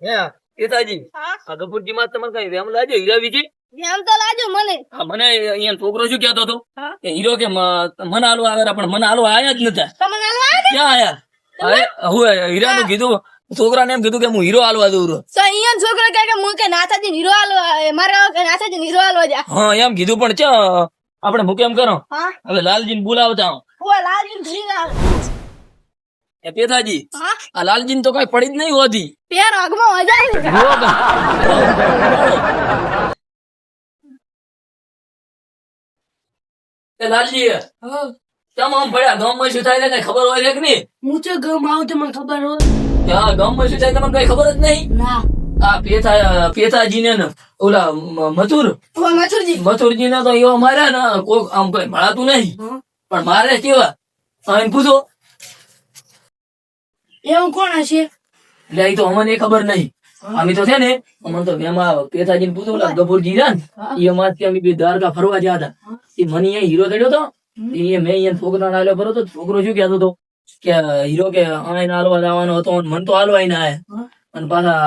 હે પિતાજી હા આ ગફુરજી માં તમને કઈ વેમ લાગ્યો હીરા વિશે? એમ તો લાજો મને. હા મને અહીંયા છોકરો શું કહેતો હતો હા કે હીરો કે મને હાલવા આવે પણ મને હાલવા આયા જ નતા. તમે નાલવા આવ્યા ક્યાં આયા? હવે હું હીરાનું કીધું છોકરાને એમ કીધું કે હું હીરો હાલવા દઉં છું. તો અહીંયા છોકરો કહે કે હું કે નાથાજી હીરો હાલવા મારા કે નાથાજી હીરો હાલવા જા. હા એમ કીધું પણ ચા આપણે હું કેમ કરો હા હવે લાલજીને બોલાવતા આવો. ઓ લાલજી ઘરી આવે. એ પેથાજી હા આ લાલજીને તો કઈ પડી જ નહીં હોતી. પેર આગમાં મજા આવી. જુઓ કે. એ લાલજી કેમ આમ પડ્યા ગામમાં શું થાય છે કઈ ખબર હોય છે કે નહીં? હું તો ગમ આવું તો મને ખબર હોય. હા ગામમાં શું થાય તમને કઈ ખબર જ નહીં? ના આ પેથાજી ને ઓલા મથુરજી મથુરજી ને તો એવા માર્યા ને કોઈ આમ કઈ ભણાતું નહીં પણ મારે કેવા આને પૂછો એવું કોણ હશે? એટલે એ તો અમને ખબર નહીં. અમે તો છે ને અમને તો એમાં પેથાજી ને પૂછો ઓલા ગફુરજી રહ્યા ને એ અમારથી અમે બે દ્વારકા ફરવા ગયા હતા. એ મને અહીંયા હીરો ચડ્યો હતો મેં અહીંયા છોકરા નાલ્યો ભરો તો છોકરો શું કહેતો હતો કે હીરો કે આને હાલવા જવાનો હતો અને મને તો હાલવાય ના આયા અને પાછા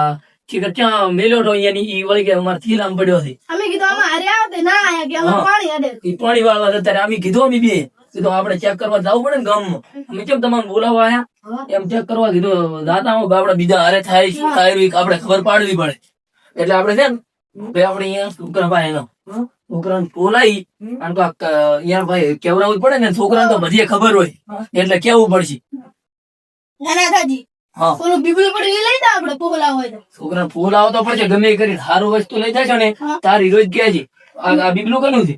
ઠીક ક્યાં મેલ્યો હતો અહીંયાની ઈ વળી કે અમારે થીલામ પડ્યો છે. અમે કીધું આમાં હારે આવતે ના આયા કે અમે હા. પાણી હાડે. ઈ પાણી વાળવા હતા ત્યારે અમે કીધું અમે બે કીધું આપણે ચેક કરવા જવું પડે ને ગામમાં અમે કેમ તમારે બોલાવવા આયા એમ ચેક કરવા કીધું દાતા આપડે બીજા હારે થાય શું થાય ઈ આપણે ખબર પાડવી પડે એટલે આપણે છે ને ભાઈ આપણે અહીંયા છોકરા ભાઈ એનો છોકરાને બોલાવી અને યાર ભાઈ કેવડાવવું જ પડે ને છોકરાને તો બધી ખબર હોય એટલે કેવું પડશે. નાનાજી હા ઓલું બીબલું પડી લઈ જા આપણે પોગલા હોય તો. છોકરાને ફૂલ આવતો પડશે ગમે એ કરીને સારું વસ્તુ લઈ જશો ને તારી રોજ ગયા છે આ બીબલું કનું છે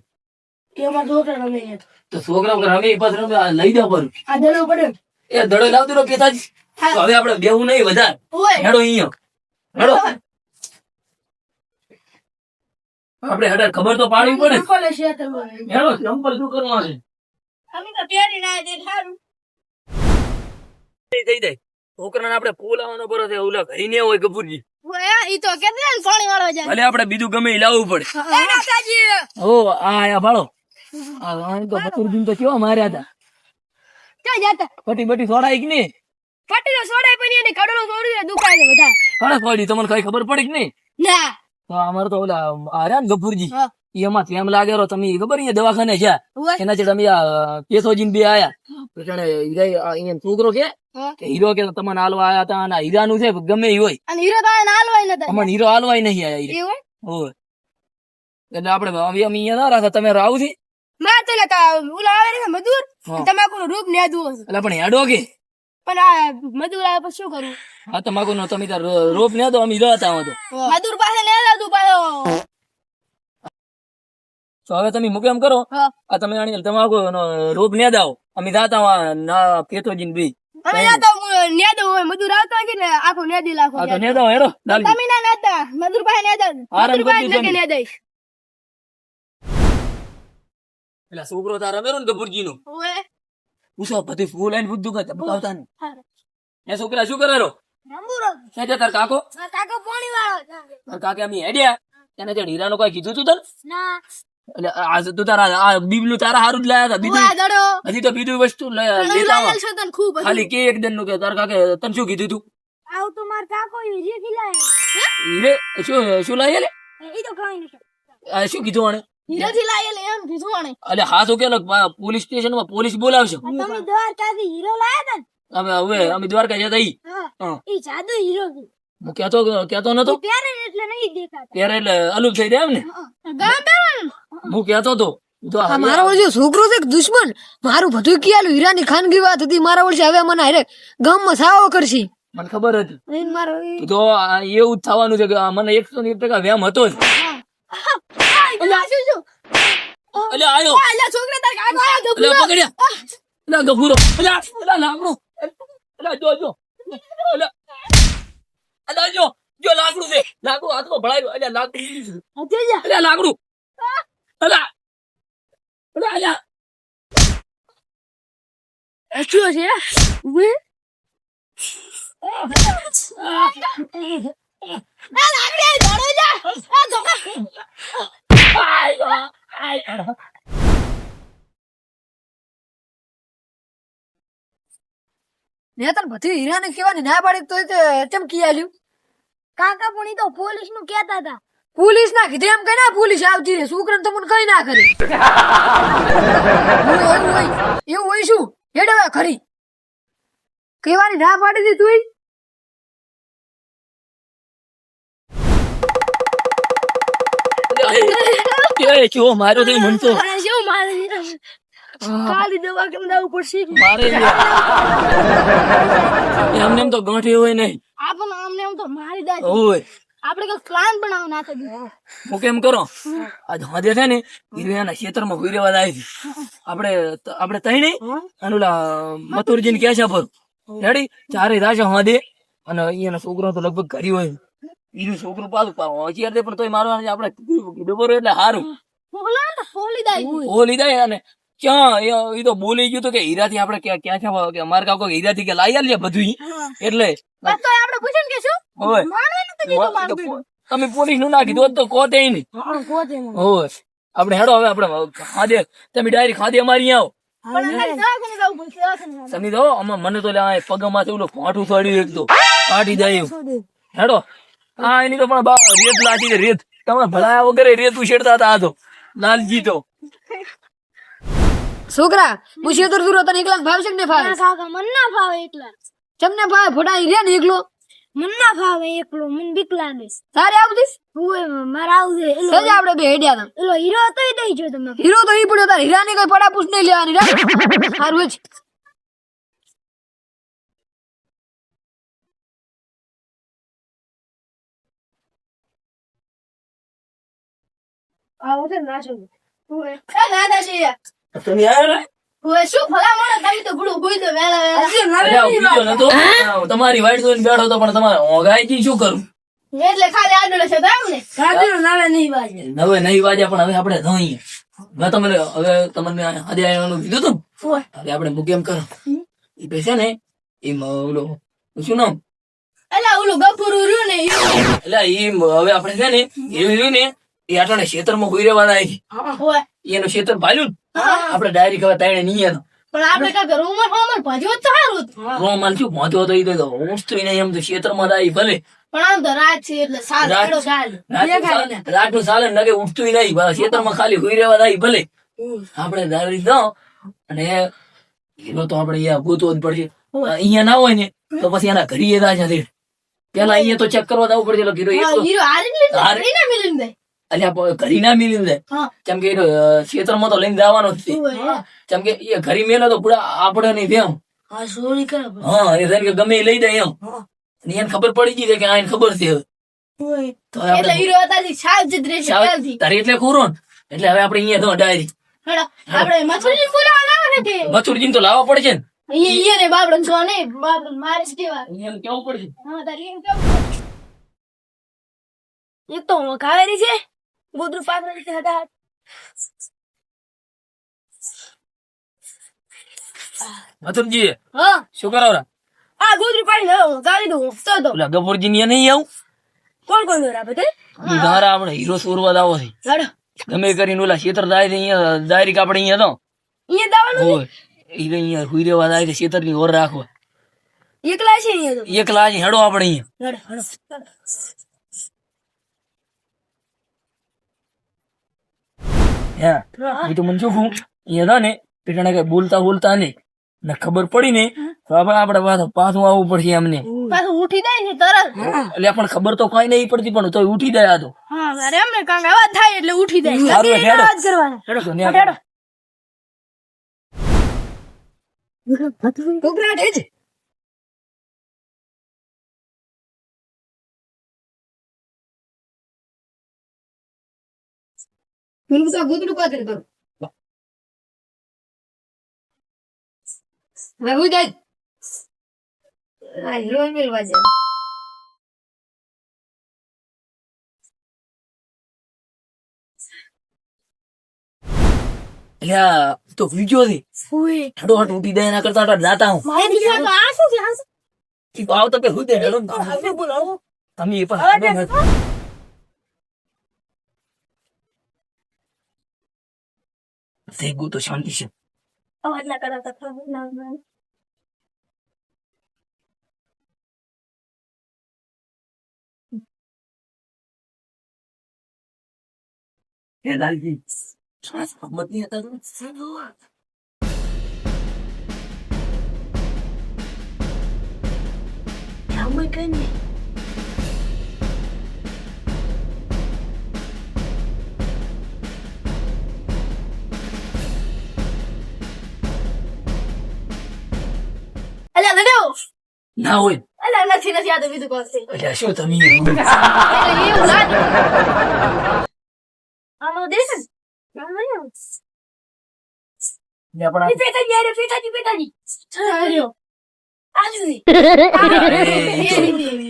કે અમાર છોકરા રમે છે. તો છોકરા રમે પાછું રમે લઈ દો પર આ દડો પડે એ દડો લાવતો પિતાજી તો હવે આપણે બેવું નહીં વધારે ઓય હેડો અહીંયા હેડો આપણે હેડે ખબર તો પાડવી પડે કોલે છે તો હેડો ચંપલ શું કરવાનું અમે તો પહેરી ના દે થારું. છે થઈ જાય છોકરાને આપણે ફૂલ આવવાનો બરો છે ઓલા ઘરી ને હોય ગફુરજી ઓય ઈ તો કે દે પાણી વાળો જાય. ભલે આપણે બીજું ગમે એ લાવવું પડે. એ નાથાજી ઓ આ ભાળો આ તો બતુરજી તો કેવા માર્યા હતા ક્યાં જાતા? પટી બટી સોડાઈ કે નહીં? ફાટી તો સોડાય પડી અને કડલો સોડી દુકાય છે બધા. કડક પડી તમને કઈ ખબર પડી કે નહીં? ના તો અમારે તો ઓલા આર્યા ને ગફુરજી હા એમાં એમ લાગે તમે ખબર અહીંયા દવાખાને છે ઓય એના ચેડ અમે પેથોજી બે આયા તો જાણે અહીંયા છોકરો કે હા હીરો કે તમને હાલવા આયા હતા અને હીરાનું છે ગમે એ હોય અને હીરો તો નાલવાય નતા. અમને હીરો હાલવાય નહીં આયા હીરા. એવું હોય એટલે આપણે હવે અમે અહીંયા ના રાખા તમે રાવ છે માં તો લેતા ઓલા આવે ને મજૂર હા. તમાકુ નું રૂપ નેદું હશે. એટલે પણ હેડો કે પણ આ મજૂર આવે પછી શું કરવું? હા તમાકુ નો તમે તાર રોપ ને દો અમે રહેતા હોય મજૂર પાસે નેદાતું પાછો. તો હવે તમે મુકે એમ કરો હા આ તમે તમાકુ રોપ ને દાવ અમે જાતા હોય ના પેથોજી બી અમે ના તો નેદું હોય મજૂર આવતા હોય ને આખું નેદી લાખો. હા તો ને દાવ હેડો લાલજી તમે ના નેતા મજૂર પાસે નેદા આરામ મજૂર પાસે કરજો નકે તમે. નેદાઈશ. એટલે છોકરો તારા મેરો ને ગફુરજી નો ઓય પૂછો બધી ફૂલ આઈને બધું બતાવતા ને હારે એ છોકરા શું કરે રો રંબુરો ક્યાં છે તાર કાકો કાકો પાણી વાળો તાર કાકે અમે હેડ્યા એને તે હીરાનું કઈ કીધું તું તને ના એટલે આ તું તારા આ બીબલું તારા હારું જ લાયા હતા બીજું ઓય દડો હજી તો બીજું વસ્તુ લેતા આવા. છો તને ખૂબ ખાલી કે એક દિન નું કે તાર કાકે તને શું કીધું તું આવ તો માર કાકો હીરે ખીલાય હીરે શું લાવી લે ઈ તો કઈ નથી. આ શું કીધું આને હીરે થી લાયેલ એમ કીધું આણે. એટલે હા શું કે પોલીસ સ્ટેશન માં પોલીસ બોલાવશે તમે દ્વારકાથી હીરો લાયા હતા ને? અમે અમે દ્વારકા જતા ઈ હા હા. ઈ જાદુ હીરો છે. હું કેતો નતો ત્યારે એટલે નહીં દેખાતા. ત્યારે એટલે અલુપ થઈ જાય એમ ને ગામ બેવાનું હું કેતો તો તો આ મારા વળી છોકરો છે કે દુશ્મન મારું બધું કિયાલું હીરાની ખાનગી વાત હતી મારા વળી હવે મને હારે ગામમાં સાવો કરશે મને ખબર હતી એને મારો તો આ એવું જ થવાનું છે કે આ મને 101% વેમ હતો જ એટલે શું શું એટલે આયો અલ્યા છોકરા તાર કાકો આયો તો એટલે પકડ્યા એટલે ગફુરો એટલે લાકડું એટલે જો એટલે જો લાકડું છે લાકડું હાથમાં ભળાયું એટલે લાકડું હતે જા એટલે લાકડું એટલે શું છે ઉભે આ લાકડી ધડો જા આ ધોકા ને તને બધી હીરાને કેવાની ના પાડી તો કેમ કિયાલ્યું કાકા પણ ઈ તો પોલીસ નું કહેતા હતા. પોલીસ ના કીધે એમ કઈ ના પોલીસ આવતી રે છોકરાને તમને કઈ ના કરે એવું હોય શું હેડ હવે ખરી કહેવાની ના પાડી દી તું એ જો મારો તો મન તો શું મારે કાલી દવા કેમ દાવું પડશે? મારે એમને એમ તો ગાંઠી હોય નહીં આપણને આમને એમ તો મારી દે. હોય આપણે કઈ પ્લાન બનાવ ના થયું. હું કેમ કરો આજ હાજે છે ને હીરાના ખેતરમાં હુઈ રેવા આવી આપણે તઈ અને ઓલા મથુરજીને કે છે પર રેડી ચારે રાજા હાદે અને અહીંયાનો છોકરો તો લગભગ ઘરી હોય એનું છોકરું પાછું અત્યારે પણ તોય મારવાનું આપણે ડબરો એટલે સારું બોલી દે અને ક્યાં એ તો બોલી ગયું તો કે હીરાથી આપણે ક્યાં કે અમારે કાકો હીરાથી કે લાઈ આલીએ બધું એટલે આપણે પૂછ્યું કે શું હોય તમે પોલીસ નું ના કીધું તો કોતે નહીં હોય આપણે હેડો હવે આપણે ખાધે તમે ડાયરેક્ટ ખાધે અમારી આવો તમે તો મને તો પગમાં ઓલું ફાંટું થયું એક તો ફાટી જાય એવું હેડો હા એની તો પણ રેત લાગી રેત તમે ભલાયા વગર રેત ઉછેડતા હતા આ તો લાલજી તો છોકરા પૂછ્યો તો દૂર તને એકલા ભાવશે કે ને ભાવે કાકા મન ના ભાવે એટલા. તમને ભાવે ફોટા રે ને એકલો મન ના ભાવે એકલો, મન બીક લાગે. તારે આવતીસ હું મારે આવશે. સજ આપણે બે હેડ્યા તા એલો હીરો તો દઈ જો તમે. હીરો તો ઈ પડ્યો તાર હીરાની કઈ પડાપૂછ નહીં લેવાની રા સારું જ આવો છે ના શું દાદાજી તમે આયા શું ભલા માણસ તમે તો ગુડું ગુઈ તો વેલા તમારી વાઈટ જોઈને બેઠો તો પણ તમારે ઓગાઈ શું કરું એટલે ખાલી આડોલે છે તમને ખાધીનો નાવે નહીં વાજે નવે નહીં વાજ્યા પણ હવે આપણે ધોઈએ મેં તમને હવે તમને આજે આવવાનું કીધું તું હવે આપણે મુકેમ કરો એ પૈસા ને એમાં ઓલો શું નામ એલા ઓલું ગફુરું રહ્યું ને એટલે એ હવે આપણે છે ને એવું રહ્યું ને એ આટાણે ખેતરમાં હોઈ રહેવાના હોય એનું ખેતર ભાલ્યું આપણે ડાયરી હવે તાણે નહીં પણ આપણે કાંઈક રૂમર ફોમર ભજ્યો તો સારું રોમાન શું પહોંચ્યો હતો એ તો ઊંચતું નહીં એમ તો ખેતરમાં જાય ભલે પણ આમ તો રાત છે એટલે સારું રાતનું ચાલે નગે ઉઠતું નહીં ખેતરમાં ખાલી હોઈ રહેવા જાય ભલે આપણે ડાયરી દો અને એનો તો આપણે અહીંયા ગોતવો જ પડશે અહીંયા ના હોય ને તો પછી એના ઘરી જાય છે પેલા અહીંયા તો ચેક કરવા જવું પડશે હીરો હારી ના મિલીને દે અલ્યા ઘરી ના મિલી જાય કેમ કે ખેતરમાં તો લઈને જવાનો જ છે કેમ કે એ ઘરી મેલો તો પૂરા આપડે નહીં તેમ હા એ કે ગમે એ લઈ જાય એમ એને ખબર પડી ગઈ છે કે આ એને ખબર છે તો એટલે હીરો તારી સાવચેત રહેશે પહેલથી તારી એટલે ખોરો ને એટલે હવે આપણે અહીંયા તો ડાયરી આપણે મથુરજી બોલાવા લાવવા નથી મથુરજી તો લાવવા પડશે ને અહીંયા ને બાબડન છો ને બાબડન મારે જ કેવા અહીંયા કેવું પડશે હા તારી એમ કેવું એક તો કાવેરી છે ગોદરું પાકડી છે હતા મથુરજી હા શું કરો આ ગોદરું પાડી લો ગાડી દઉં તો ઓલા ગફુરજી ને નહીં આવું કોણ કોણ દોરા બધે તારા આપણે હીરો સોરવા દાવો છે લડો ગમે કરીને ઓલા ખેતર દાય અહીંયા ડાયરેક્ટ આપણે અહીંયા તો અહીંયા દાવાનું હોય એ અહીંયા હુઈ રેવા દાય ખેતર ની ઓર રાખવા એકલા છે અહીંયા તો એકલા જ હેડો આપણે અહીંયા લડો લડો હા એ તો મને શું કહું અહીંયા ને પેટાને કઈ બોલતા નહીં ને ખબર પડી ને તો આપણે પાછું આવવું પડશે એમને પાછું ઉઠી જાય ને તરત એટલે પણ ખબર તો કઈ નહીં પડતી પણ તો ઉઠી જાય આ તો હા અરે એમને કાંગ અવાજ થાય એટલે ઉઠી જાય સારું હેડો અવાજ કરવાનો હેડો તો હેડો છોકરા ઠે છે પેલું તો ગોદડું પાથર કરું હવે હું જાય હા હીરો મેળવા જાય એટલે તો વિડીયો છે ફૂઈ હેડો હટ ઉઠી જાય એના કરતા જાતા હું મારે દીકરા તો આ શું છે આ શું? આવ તો કે હું દે હેડો હવે બોલાવો તમે એ પણ થઈ ગયું તો શાંતિ છે અવાજ ના કરાતા ખબર ના હે લાલજી શ્વાસ મત નહીં હતા અલ્યા લડ્યો ના હોય અલ્યા નથી આ તો બીજું કોણ છે એટલે શું તમે એવું લાગે આનો દેશ આપણા પેટાજી છાર્યો આજુની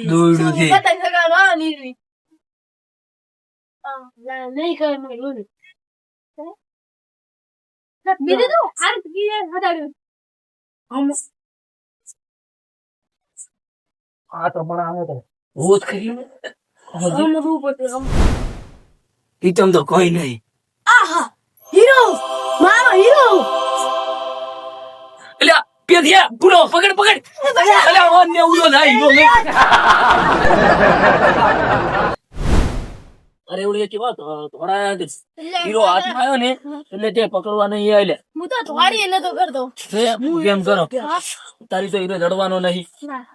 દોડું છે પતંગ સગાનો આ નીરવી નહીં કરે મને બોલ બીજું તો હાર બીજે વધાર્યું આ તો પણ આવે તો ભૂત કરી ઈતમ તો કોઈ નહીં આહા હીરો મારો હીરો એટલે પેધિયા પૂરો પકડ એટલે ઓન ને ઉલો થાય અરે ઓલી કે વાત થોડા હીરો હાથમાં આવ્યો ને એટલે તે પકડવા નહીં આલે હું તો થોડી નતો કરતો કેમ કરો તારી તો હીરો જડવાનો નહીં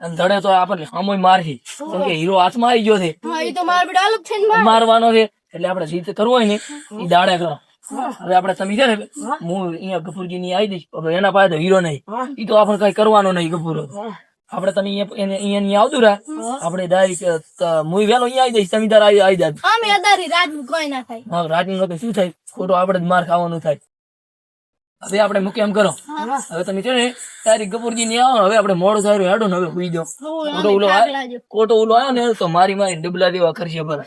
અને જડે તો આપણને સામો મારશે કેમ કે હીરો હાથમાં આવી ગયો છે હા એ તો માર બેટા અલગ છે ને મારવાનો છે એટલે આપણે જીત કરવો હોય ને એ દાડે કરો હવે આપણે તમે છે ને હું અહીંયા ગફુરજી ની આવી દઈશ હવે એના પાસે તો હીરો નહીં એ તો આપણે કઈ કરવાનો નહીં ગફુરો આપણે તમે અહીંયા આવતું રા આપણે ડાયરેક્ટ હું વેલો અહીંયા આવી દઈશ તમે તાર આવી જાય અમે અદારી રાત કોઈ ના થાય હા રાજનું તો શું થાય ખોટો આપણે જ માર ખાવાનું થાય હવે આપણે મૂકે એમ કરો હવે તમે છે ને તારી ગફુરજી ની આવો હવે આપણે મોડું સારું હેડો ને હવે સુઈ જાઓ ખોટો ઓલો આવ્યો ને તો મારી ડબલા દેવા કરશે બરાબર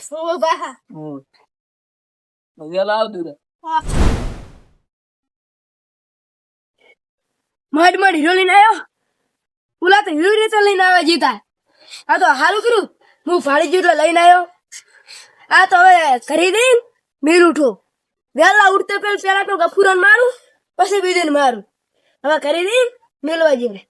વેલા આવતું રે મડ હીરો લઈને આવ્યો ઓલા તો હીરો રીતે લઈને આવ્યા જીતા આ તો હારું કર્યું હું ફાડી જેટલો લઈને આવ્યો આ તો હવે કરી દઈ મેર ઉઠો વેલા ઉઠતે પેલા તો ગફુરાન મારું પછી બીજું મારું હવે કરી દઈ મેલવા જેવું